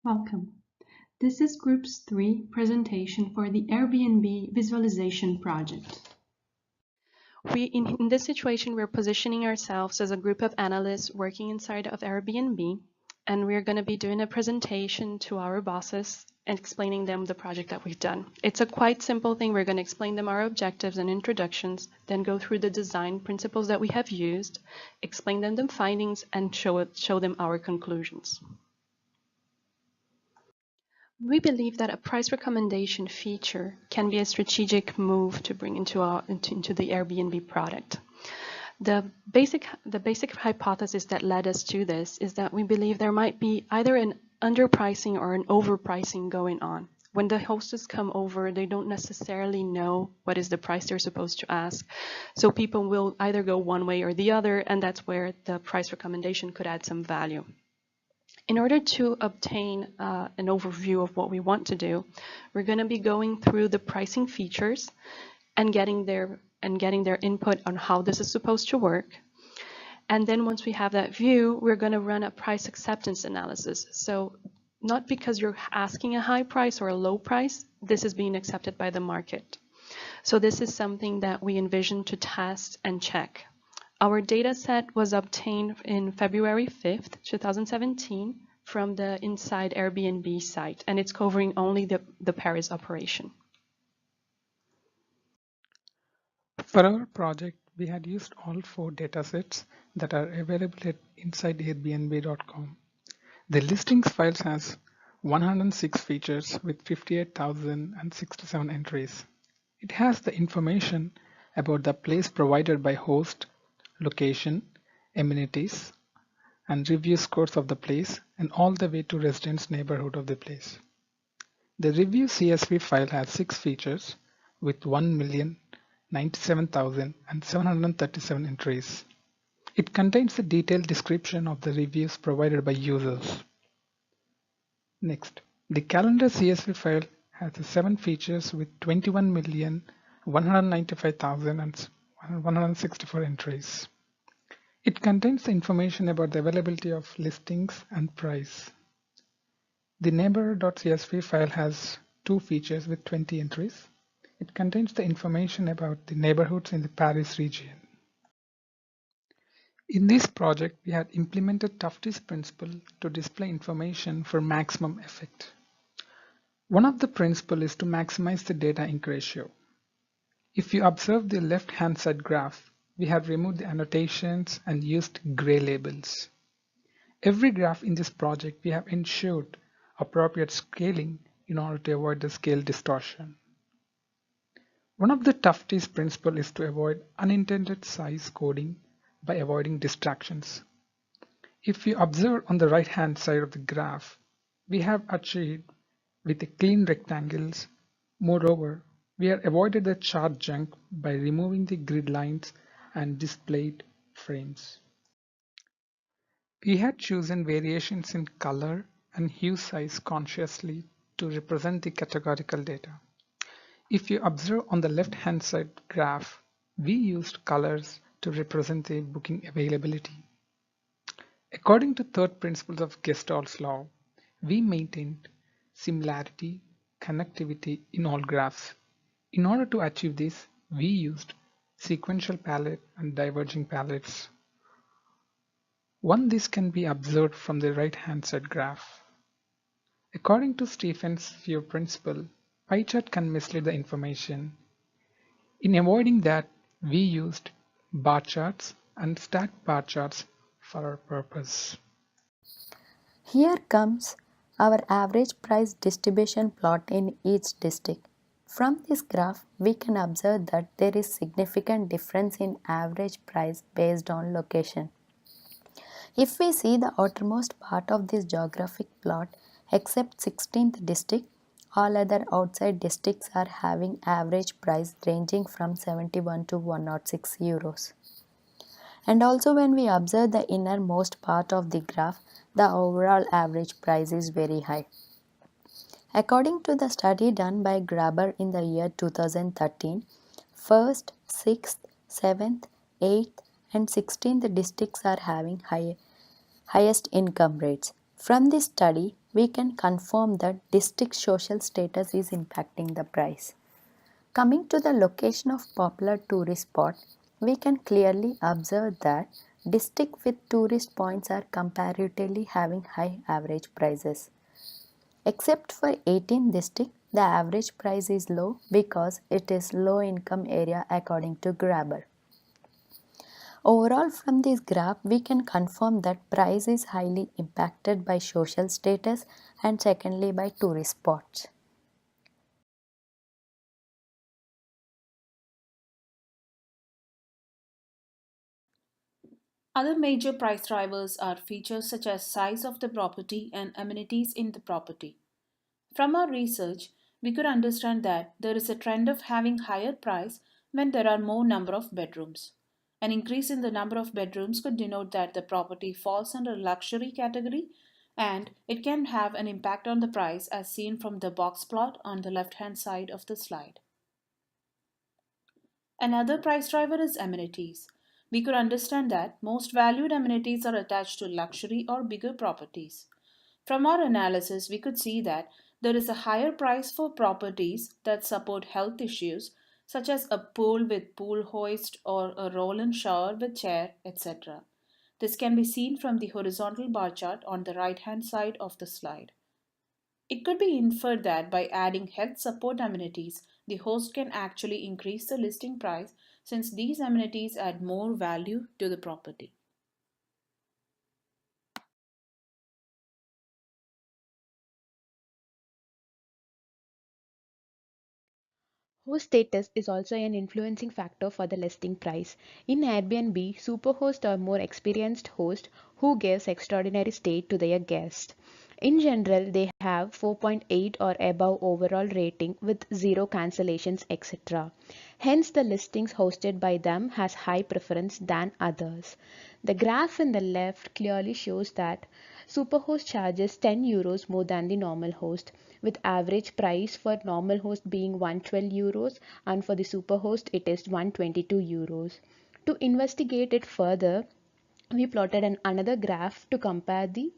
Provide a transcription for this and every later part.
Welcome. This is Group's 3 presentation for the Airbnb visualization project. In this situation, we're positioning ourselves as a group of analysts working inside of Airbnb, and we're going to be doing a presentation to our bosses and explaining them the project that we've done. It's a quite simple thing. We're going to explain them our objectives and introductions, then go through the design principles that we have used, explain them the findings, and show them our conclusions. We believe that a price recommendation feature can be a strategic move to bring into the Airbnb product. The basic hypothesis that led us to this is that we believe there might be either an underpricing or an overpricing going on. When the hostess come over, they don't necessarily know what is the price they're supposed to ask. So people will either go one way or the other, and that's where the price recommendation could add some value. In order to obtain an overview of what we want to do, we're going to be going through the pricing features and getting their input on how this is supposed to work. And then once we have that view, we're going to run a price acceptance analysis. So not because you're asking a high price or a low price, this is being accepted by the market. So this is something that we envision to test and check. Our data set was obtained in February 5th, 2017 from the Inside Airbnb site, and it's covering only the Paris operation. For our project, we had used all 4 datasets that are available at InsideAirbnb.com. The listings files has 106 features with 58,067 entries. It has the information about the place provided by host, location, amenities, and review scores of the place, and all the way to residents' neighborhood of the place. The review CSV file has 6 features with 1,097,737 entries. It contains a detailed description of the reviews provided by users. Next, the calendar CSV file has 7 features with 21,195,164 entries. It contains the information about the availability of listings and price. The neighbor.csv file has 2 features with 20 entries. It contains the information about the neighborhoods in the Paris region. In this project, we had implemented Tufte's principle to display information for maximum effect. One of the principles is to maximize the data ink ratio. If you observe the left-hand side graph, we have removed the annotations and used gray labels. Every graph in this project we have ensured appropriate scaling in order to avoid the scale distortion. One of the Tufte's principles is to avoid unintended size coding by avoiding distractions. If you observe on the right-hand side of the graph, we have achieved with the clean rectangles. Moreover, we have avoided the chart junk by removing the grid lines and displayed frames. We had chosen variations in color and hue size consciously to represent the categorical data. If you observe on the left-hand side graph, we used colors to represent the booking availability. According to third principles of Gestalt's law, we maintained similarity, connectivity in all graphs. In order to achieve this, we used sequential palette and diverging palettes. This can be observed from the right-hand side graph. According to Stephen's view principle, pie chart can mislead the information. In avoiding that, we used bar charts and stacked bar charts for our purpose. Here comes our average price distribution plot in each district. From this graph, we can observe that there is significant difference in average price based on location. If we see the outermost part of this geographic plot, except 16th district, all other outside districts are having average price ranging from 71 to 106 euros. And also when we observe the innermost part of the graph, the overall average price is very high. According to the study done by Graber in the year 2013, 1st, 6th, 7th, 8th and 16th districts are having highest income rates. From this study, we can confirm that district social status is impacting the price. Coming to the location of popular tourist spot, we can clearly observe that districts with tourist points are comparatively having high average prices. Except for 18 district, the average price is low because it is low income area according to Grabber. Overall, from this graph, we can confirm that price is highly impacted by social status and secondly by tourist spots. Other major price drivers are features such as size of the property and amenities in the property. From our research, we could understand that there is a trend of having higher price when there are more number of bedrooms. An increase in the number of bedrooms could denote that the property falls under luxury category and it can have an impact on the price as seen from the box plot on the left hand side of the slide. Another price driver is amenities. We could understand that most valued amenities are attached to luxury or bigger properties. From our analysis, we could see that there is a higher price for properties that support health issues, such as a pool with pool hoist or a roll in shower with chair, etc. This can be seen from the horizontal bar chart on the right hand side of the slide. It could be inferred that by adding health support amenities, the host can actually increase the listing price since these amenities add more value to the property. Host status is also an influencing factor for the listing price. In Airbnb, superhosts are more experienced hosts who gives extraordinary stay to their guests. In general, they have 4.8 or above overall rating with zero cancellations, etc. Hence, the listings hosted by them has high preference than others. The graph in the left clearly shows that Superhost charges €10 more than the normal host, with average price for normal host being €112 and for the superhost it is €122. To investigate it further, we plotted another graph to compare the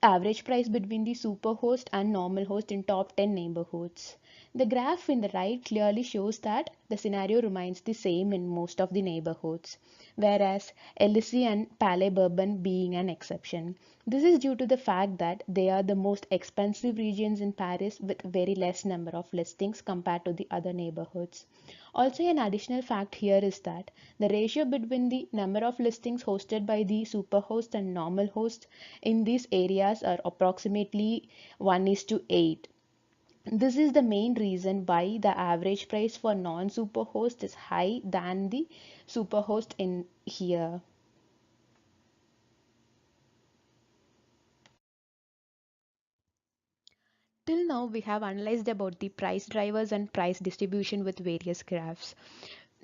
average price between the superhost and normal host in top 10 neighborhoods. The graph in the right clearly shows that the scenario remains the same in most of the neighborhoods, whereas Elysee and Palais Bourbon being an exception. This is due to the fact that they are the most expensive regions in Paris with very less number of listings compared to the other neighborhoods. Also, an additional fact here is that the ratio between the number of listings hosted by the superhost and normal host in these areas are approximately 1 is to 8. This is the main reason why the average price for non-superhost is high than the superhost in here. Till now, we have analyzed about the price drivers and price distribution with various graphs.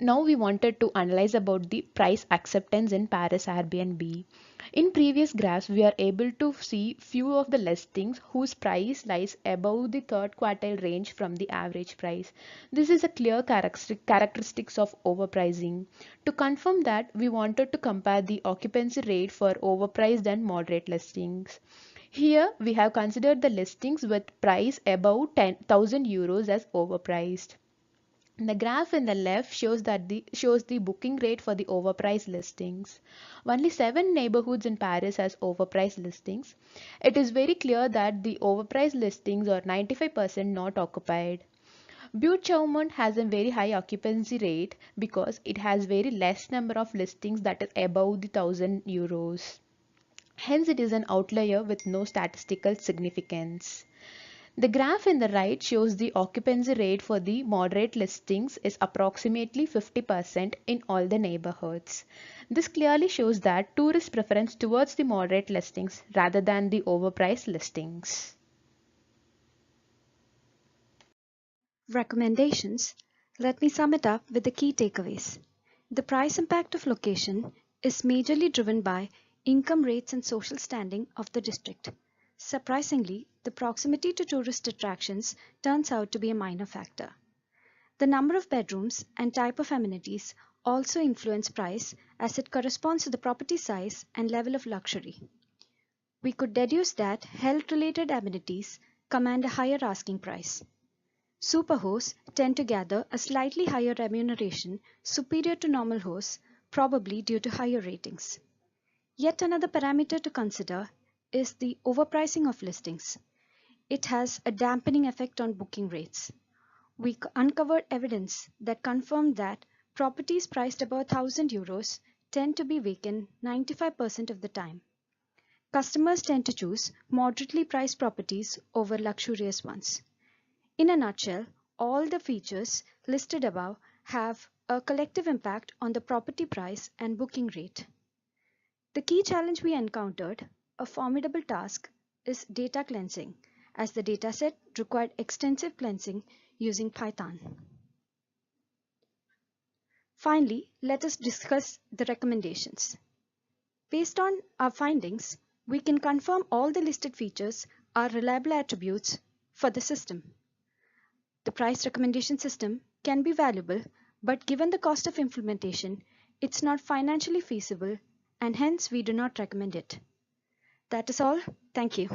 Now we wanted to analyze about the price acceptance in Paris Airbnb. In previous graphs, we are able to see few of the listings whose price lies above the third quartile range from the average price. This is a clear characteristics of overpricing. To confirm that, we wanted to compare the occupancy rate for overpriced and moderate listings. Here we have considered the listings with price above €10,000 as overpriced. The graph in the left shows the booking rate for the overpriced listings. Only 7 neighborhoods in Paris has overpriced listings. It is very clear that the overpriced listings are 95% not occupied. Butte Chaumont has a very high occupancy rate because it has very less number of listings that is above the €1,000. Hence, it is an outlier with no statistical significance. The graph in the right shows the occupancy rate for the moderate listings is approximately 50% in all the neighborhoods. This clearly shows that tourist preference towards the moderate listings rather than the overpriced listings. Recommendations. Let me sum it up with the key takeaways. The price impact of location is majorly driven by income rates and social standing of the district. Surprisingly, the proximity to tourist attractions turns out to be a minor factor. The number of bedrooms and type of amenities also influence price as it corresponds to the property size and level of luxury. We could deduce that health-related amenities command a higher asking price. Superhosts tend to gather a slightly higher remuneration superior to normal hosts, probably due to higher ratings. Yet another parameter to consider is the overpricing of listings. It has a dampening effect on booking rates. We uncovered evidence that confirmed that properties priced above €1,000 tend to be vacant 95% of the time. Customers tend to choose moderately priced properties over luxurious ones. In a nutshell, all the features listed above have a collective impact on the property price and booking rate. The key challenge we encountered, a formidable task, is data cleansing, as the dataset required extensive cleansing using Python. Finally, let us discuss the recommendations. Based on our findings, we can confirm all the listed features are reliable attributes for the system. The price recommendation system can be valuable, but given the cost of implementation, it's not financially feasible and hence we do not recommend it. That is all. Thank you.